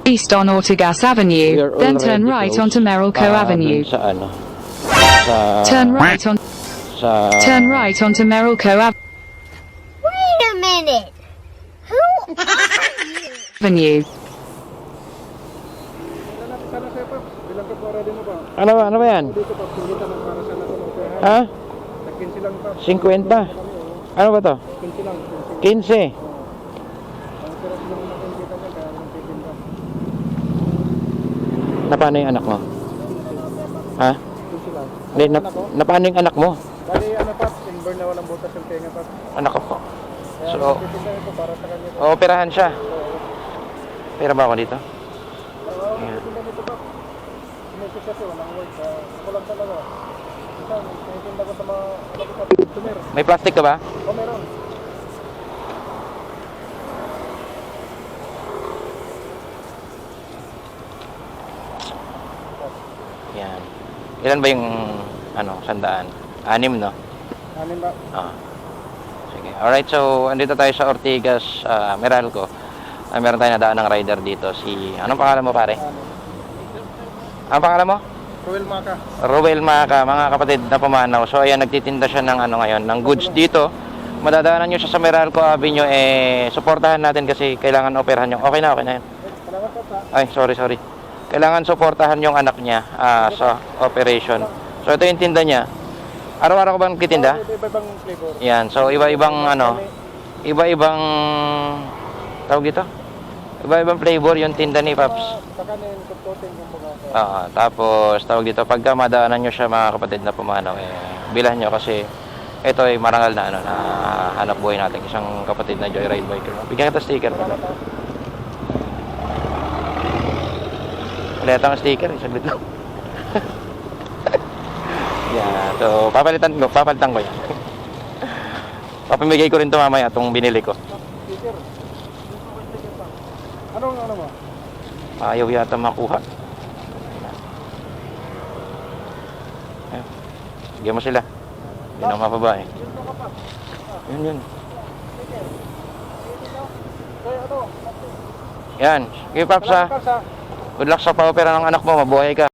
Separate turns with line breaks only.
East on Ortigas Avenue,
We are
then turn
already
right
close.
onto Merrilco Avenue.
Sa ano? Sa...
Turn right on.
Sa...
Turn right onto Merrilco
Wait a minute. Who
Avenue.
Ano ba yan? Ha? 50? Ano ba to? 15. Na paano yung anak mo? Ha? Hindi, na paano yung anak mo?
Bali, ano pa, silver na walang butas yung tenga pa.
Anak ko po.
Kaya
So,
titinda ito para sa kanya.
operahan siya. Pera ba ako dito?
Oo, titinda nito pa. Sinusis kasi, walang work. Ako lang talaga. Isa, titinda ko sa mga, ano ko sa customer.
May plastic ka ba?
O, meron.
Yan. Ilan ba yung ano, 100? 6, no?
Anin ba?
Ah. Sige. Alright, so andito tayo sa Ortigas, Meralco. Meron tayong nadaan ng rider dito. Anong pangalan mo, pare? Anong pangalan mo?
Royal Maca.
Ruel Maca, mga kapatid na pumanaw. So ayan, nagtitinda siya ng ano ngayon, ng goods dito. Madadaanan nyo siya sa Meralco Avenue, suportahan natin kasi kailangan operahan yung... Okay na yan.
Salamat po sa.
Ay, sorry. Kailangan suportahan yung anak niya sa operation. So ito yung tinda niya. Araw-araw ko bang nagtitinda?
Iba-ibang flavor.
Yan, so iba-ibang ano, iba-ibang tawag dito? Iba-ibang flavor yung tinda ni Paps.
Sa kanin, tututin yung mga.
Tapos tawag dito, pagka madaanan nyo siya mga kapatid na pumanaw, bilan nyo kasi ito ay marangal na ano, na hanap buhay natin, isang kapatid na joyride biker. Bigyan kita sticker. Wala itong sticker, saglit lang. Yan, so papalitan ko yan. Papamigay ko rin ito mamaya, itong binili ko.
Sticker. Anong ano mo?
Ayaw yata makuha. Ayun. Bigyan mo sila. Hindi na mapabae. Yun. Yan. Sige, Paps, ha. Good luck sa pa-opera ng anak mo. Mabuhay ka.